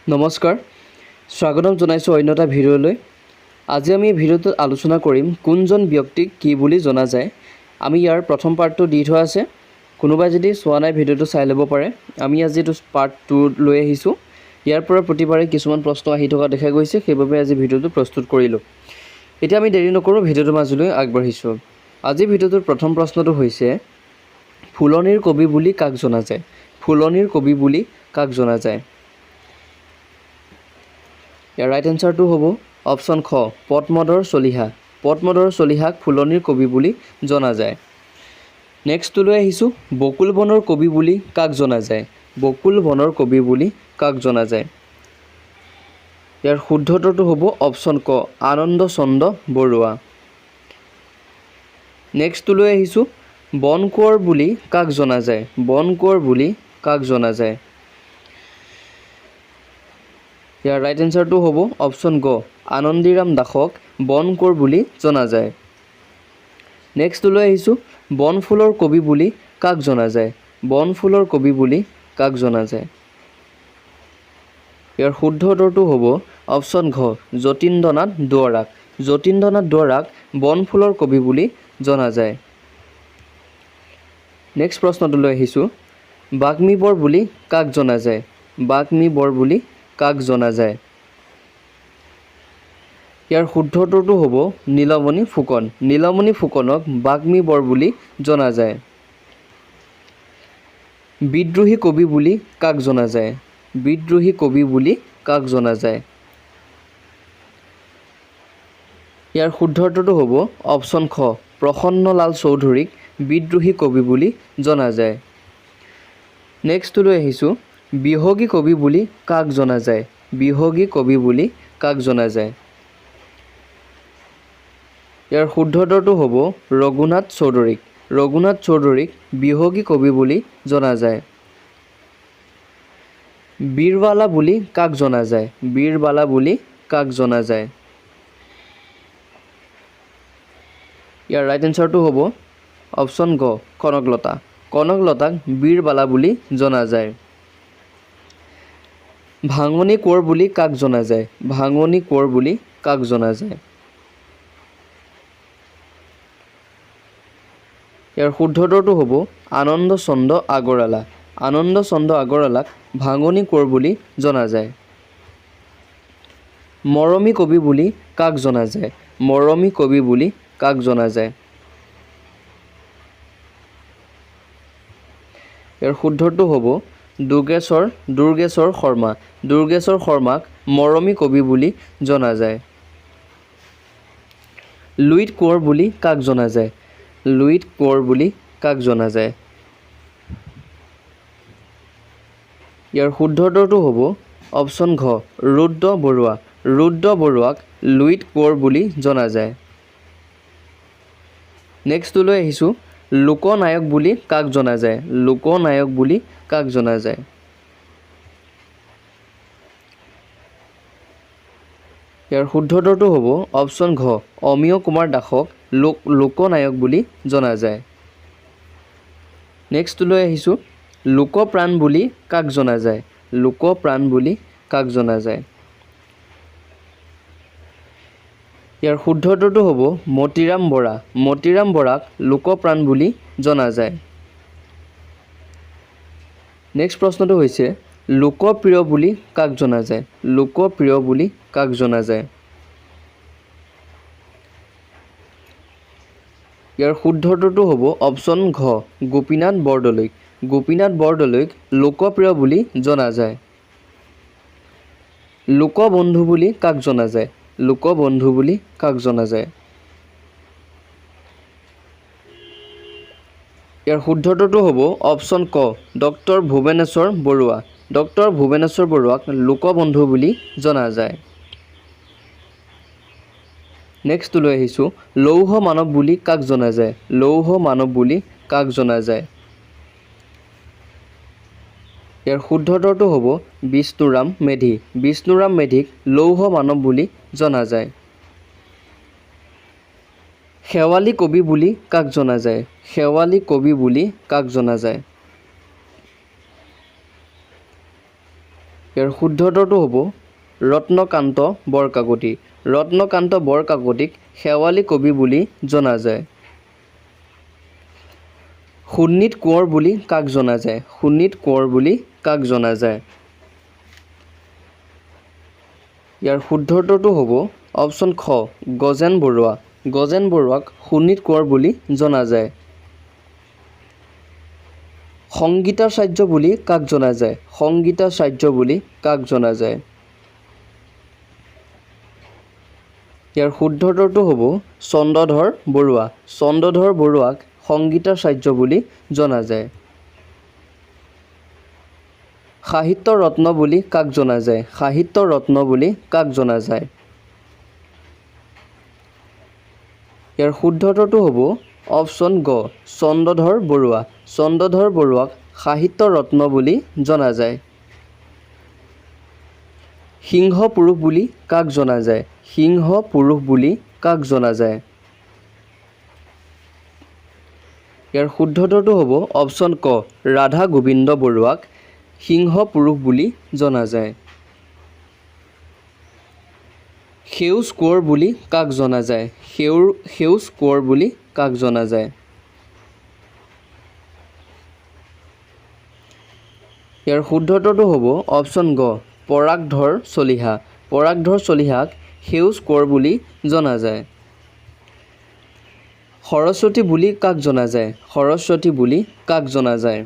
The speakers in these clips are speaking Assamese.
নমস্কাৰ, স্বাগতম জনাইছোঁ অন্য এটা ভিডিঅ'লৈ। আজি আমি ভিডিঅ'টোত আলোচনা কৰিম কোনজন ব্যক্তিক কি বুলি জনা যায়। আমি ইয়াৰ প্ৰথম পাৰ্টটো দি থোৱা আছে, কোনোবাই যদি চোৱা নাই ভিডিঅ'টো চাই ল'ব পাৰে। আমি আজি এইটো পাৰ্ট 2 লৈ আহিছোঁ। ইয়াৰ পৰা প্ৰতিবাৰে কিছুমান প্ৰশ্ন আহি থকা দেখা গৈছে, সেইবাবে আজি ভিডিঅ'টো প্ৰস্তুত কৰিলোঁ। এতিয়া আমি দেৰি নকৰোঁ, ভিডিঅ'টোৰ মাজলৈ আগবাঢ়িছোঁ। আজি ভিডিঅ'টোৰ প্ৰথম প্ৰশ্নটো হৈছে ফুলনিৰ কবি বুলি কাক জনা যায়? ফুলনিৰ কবি বুলি কাক জনা যায়? ইয়াৰ ৰাইট এনচাৰটো হ'ব অপশ্যন খ, পদ্মধৰ চলিহা। পদ্মধৰ চলিহাক ফুলনিৰ কবি বুলি জনা যায়। নেক্সটটো লৈ আহিছোঁ, বকুল বনৰ কবি বুলি কাক জনা যায়? বকুল বনৰ কবি বুলি কাক জনা যায়? ইয়াৰ শুদ্ধটোতো হ'ব অপশ্যন ক, আনন্দ চন্দ্ৰ বৰুৱা। নেক্সটটো লৈ আহিছোঁ, বন কোঁৱৰ বুলি কাক জনা যায়? বন কোঁৱৰ বুলি কাক জনা যায়? ইয়াৰ ৰাইট এনচাৰটো হ'ব অপশ্যন গ, আনন্দীৰাম দাসক বন কোঁৱৰ বুলি জনা যায়। নেক্সটটো লৈ আহিছোঁ, বনফুলৰ কবি বুলি কাক জনা যায়? বনফুলৰ কবি বুলি কাক জনা যায়? ইয়াৰ শুদ্ধ উত্তৰটো হ'ব অপশ্যন ঘ, যতীন্দ্ৰনাথ দুৱৰাক। যতীন্দ্ৰনাথ দুৱৰাক বনফুলৰ কবি বুলি জনা যায়। নেক্সট প্ৰশ্নটো লৈ আহিছোঁ, বাগ্মী বৰ বুলি কাক জনা যায়? বাগ্মী বৰ বুলি কাক জনা যায়? ইয়াৰ শুদ্ধ উত্তৰটো হ'ব নীলমণি ফুকন। নীলমণি ফুকনক বাগ্মী বৰ বুলি জনা যায়। বিদ্ৰোহী কবি বুলি কাক জনা যায়? বিদ্ৰোহী কবি বুলি কাক জনা যায়? ইয়াৰ শুদ্ধ উত্তৰটো হ'ব অপশ্যন খ, প্ৰসন্নলাল চৌধুৰীক বিদ্ৰোহী কবি বুলি জনা যায়। নেক্সটটো লৈ আহিছোঁ, বিহগী কবি বুলি কাক জনা যায়? বিহগী কবি বুলি কাক জনা যায়? ইয়াৰ শুদ্ধ উত্তৰটো হ'ব ৰঘুনাথ চৌধুৰীক। ৰঘুনাথ চৌধুৰীক বিহগী কবি বুলি জনা যায়। বীৰবালা বুলি কাক জনা যায়? বীৰবালা বুলি কাক জনা যায়? ইয়াৰ ৰাইট এনচাৰটো হ'ব অপশ্যন গ, কনকলতা। কনকলতাক বীৰবালা বুলি জনা যায়। ভাঙনি কোঁৱৰ বুলি কাক জনা যায়? ভাঙনি কোঁৱৰ বুলি কাক জনা যায়? ইয়াৰ শুদ্ধ উত্তৰটো হ'ব আনন্দ চন্দ্ৰ আগৰৱালা। আনন্দ চন্দ্ৰ আগৰৱালাক ভাঙনি কোঁৱৰ বুলি জনা যায়। মৰমী কবি বুলি কাক জনা যায়? মৰমী কবি বুলি কাক জনা যায়? ইয়াৰ শুদ্ধটো হ'ব দুৰ্গেশ্বৰ শৰ্মা। দুৰ্গেশ্বৰ শৰ্মাক মৰমী কবি বুলি জনা যায়। লুইত কোঁৱৰ বুলি কাক জনা যায়? লুইত কোঁৱৰ বুলি কাক জনা যায়? ইয়াৰ শুদ্ধ উত্তৰটো হ'ব অপশ্যন ঘ, ৰুদ্ৰ বৰুৱা। ৰুদ্ৰ বৰুৱাক লুইত কোঁৱৰ বুলি জনা যায়। নেক্সটটো লৈ আহিছোঁ, লোকনায়ক বুলি কাক জনা যায়? লোকনায়ক বুলি কাক জনা যায়? ইয়াৰ শুদ্ধ উত্তৰটো হ'ব অপশ্যন ঘ, অমিয় কুমাৰ দাসক লোকনায়ক বুলি জনা যায়। নেক্সটটো লৈ আহিছোঁ, লোকপ্ৰাণ বুলি কাক জনা যায়? লোকপ্ৰাণ বুলি কাক জনা যায়? ইয়াৰ শুদ্ধ উত্তৰটো হ'ব মতিৰাম বৰা। মতিৰাম বৰাক লোকপ্ৰাণ বুলি জনা যায়। নেক্সট প্ৰশ্নটো হৈছে, লোকপ্ৰিয় বুলি কাক জনা যায়? লোকপ্ৰিয় বুলি কাক জনা যায়? ইয়াৰ শুদ্ধ উত্তৰটো হ'ব অপশ্যন ঘ, গোপীনাথ বৰদলৈক। গোপীনাথ বৰদলৈক লোকপ্ৰিয় বুলি জনা যায়। লোকবন্ধু বুলি কাক জনা যায়? লোকবন্ধু বুলি কাক জনা যায়? ইয়াৰ শুদ্ধ উত্তৰটো হ'ব অপশ্যন ক, ডক্টৰ ভূৱনেশ্বৰ বৰুৱা। ডক্টৰ ভূৱনেশ্বৰ বৰুৱাক লোকবন্ধু বুলি জনা যায়। নেক্সটটো লৈ আহিছোঁ, লৌহ মানৱ বুলি কাক জনা যায়? লৌহ মানৱ বুলি কাক জনা যায়? ইয়াৰ শুদ্ধ উত্তৰটো হ'ব বিষ্ণুৰাম মেধি। বিষ্ণুৰাম মেধিক লৌহ মানৱ বুলি জনা যায়। শেৱালী কবি বুলি কাক জনা যায়? শেৱালী কবি বুলি কাক জনা যায়? ইয়াৰ শুদ্ধ উত্তৰটো হ'ব ৰত্নকান্ত বৰকাকতি। ৰত্নকান্ত বৰকাকতিক শেৱালী কবি বুলি জনা যায়। সুনীত কোঁৱৰ বুলি কাক জনা যায়? সুনীত কোঁৱৰ বুলি কাক জনা যায়? ইয়াৰ শুদ্ধ উত্তৰটো হ'ব অপশ্যন খ গজেন বৰুৱা। গজেন বৰুৱাক সুনীত কোঁৱৰ বুলি জনা যায়। সংগীতাচাৰ্য বুলি কাক জনা যায়? সংগীতাচাৰ্য বুলি কাক জনা যায়? ইয়াৰ শুদ্ধ উত্তৰটো হ'ব চন্দ্ৰধৰ বৰুৱা। চন্দ্ৰধৰ বৰুৱাক সংগীতাচাৰ্য বুলি জনা যায়। সাহিত্য ৰত্ন বুলি কাক জনা যায়? সাহিত্য ৰত্ন বুলি কাক জনা যায়? ইয়াৰ শুদ্ধ উত্তৰটো হ'ব অপশ্যন গ চন্দ্ৰধৰ বৰুৱা। চন্দ্ৰধৰ বৰুৱাক সাহিত্য ৰত্ন বুলি জনা যায়। সিংহ পুৰুষ বুলি কাক জনা যায়? সিংহ পুৰুষ বুলি কাক জনা যায়? ইয়াৰ শুদ্ধ উত্তৰটো হ'ব অপশ্যন ক ৰাধা গোবিন্দ বৰুৱাক সিংহ পুৰুষ বুলি জনা যায়। সেউজ কোঁৱৰ বুলি কাক জনা যায়? সেউজ কোঁৱৰ বুলি কাক জনা যায়? ইয়াৰ শুদ্ধ উত্তৰটো হ'ব অপশ্যন গ পৰাগধৰ চলিহা। পৰাগধৰ চলিহাক সেউজ কোঁৱৰ বুলি জনা যায়। সৰস্বতী বুলি কাক জনা যায়? সৰস্বতী বুলি কাক জনা যায়?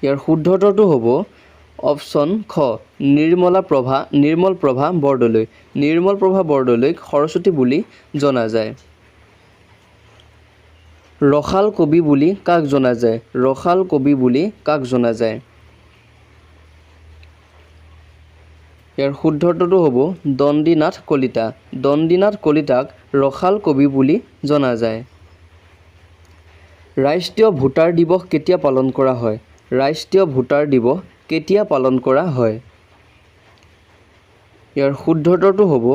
ইয়াৰ শুদ্ধ উত্তৰটো হ'ব অপশ্যন খ নিৰ্মল প্ৰভা বৰদলৈ। নিৰ্মল প্ৰভা বৰদলৈক সৰস্বতী বুলি জনা যায়। ৰসাল কবি বুলি কাক জনা যায়? ৰসাল কবি বুলি কাক জনা যায়? ইয়াৰ শুদ্ধ উত্তৰটো হ'ব দণ্ডিনাথ কলিতা। দণ্ডিনাথ কলিতাক ৰসাল কবি বুলি জনা যায়। ৰাষ্ট্ৰীয় ভোটাৰ দিৱস কেতিয়া পালন কৰা হয়? ৰাষ্ট্ৰীয় ভোটাৰ দিৱস কেতিয়া পালন কৰা হয়? ইয়াৰ শুদ্ধ উত্তৰটো হ'ব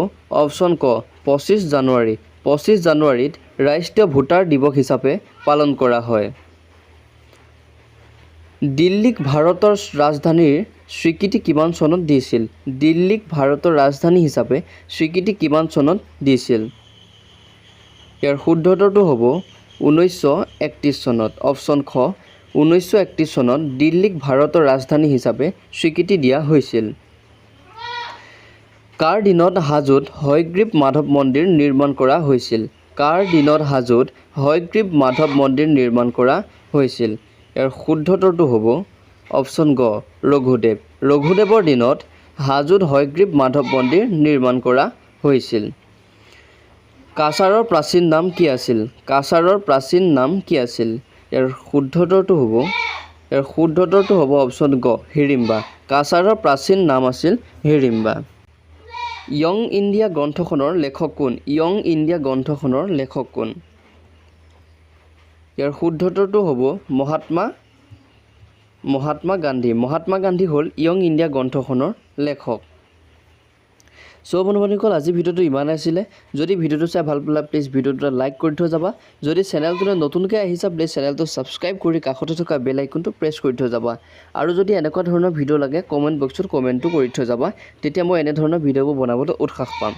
অপশ্যন ক 25 জানুৱাৰী। 25 জানুৱাৰীত ৰাষ্ট্ৰীয় ভোটাৰ দিৱস হিচাপে পালন কৰা হয়। দিল্লীক ভাৰতৰ ৰাজধানীৰ স্বীকৃতি কিমান চনত দিছিল? দিল্লীক ভাৰতৰ ৰাজধানী হিচাপে স্বীকৃতি কিমান চনত দিছিল? ইয়াৰ শুদ্ধ উত্তৰটো হ'ব 1931 চনত। অপশ্যন খ 1931 চনত দিল্লীক ভাৰতৰ ৰাজধানী হিচাপে স্বীকৃতি দিয়া হৈছিল। কাৰ দিনত হাজোত হয়গ্ৰীৱ মাধৱ মন্দিৰ নিৰ্মাণ কৰা হৈছিল? কাৰ দিনত হাজোত হয়গ্ৰীৱ মাধৱ মন্দিৰ নিৰ্মাণ কৰা হৈছিল? ইয়াৰ শুদ্ধ উত্তৰটো হ'ব অপশ্যন গ ৰঘুদেৱ। ৰঘুদেৱৰ দিনত হাজোত হয়গ্ৰীৱ মাধৱ মন্দিৰ নিৰ্মাণ কৰা হৈছিল। কাছাৰৰ প্ৰাচীন নাম কি আছিল? কাছাৰৰ প্ৰাচীন নাম কি আছিল? ইয়াৰ শুদ্ধ উত্তৰটো হ'ব অপশ্যন গ হিড়িম্বা। কাছাৰৰ প্ৰাচীন নাম আছিল হিড়িম্বা। য়ং ইণ্ডিয়া গ্ৰন্থখনৰ লেখক কোন? য়ং ইণ্ডিয়া গ্ৰন্থখনৰ লেখক কোন? ইয়াৰ শুদ্ধ উত্তৰটো হ'ব মহাত্মা গান্ধী। মহাত্মা গান্ধী হ'ল য়ং ইণ্ডিয়া গ্ৰন্থখনৰ লেখক। চ' বন্ধু-বান্ধৱীসকল আজি ভিডিঅ'টো ইমান আছিলে। যদি ভিডিঅ'টো চাই ভাল পালে প্লিজ ভিডিঅ'টো লাইক কৰি থৈ যাবা। যদি চেনেলটোলৈ নতুনকৈ আহিছা প্লিজ চেনেলটো ছাবস্ক্ৰাইব কৰি কাষতে থকা বেল আইকনটো প্ৰেছ কৰি থৈ যাবা। আৰু যদি এনেকুৱা ধৰণৰ ভিডিঅ' লাগে কমেণ্ট বক্সত কমেণ্টটো কৰি থৈ যাবা। তেতিয়া মই এনেধৰণৰ ভিডিঅ'বোৰ বনাবলৈ উৎসাহ পাম।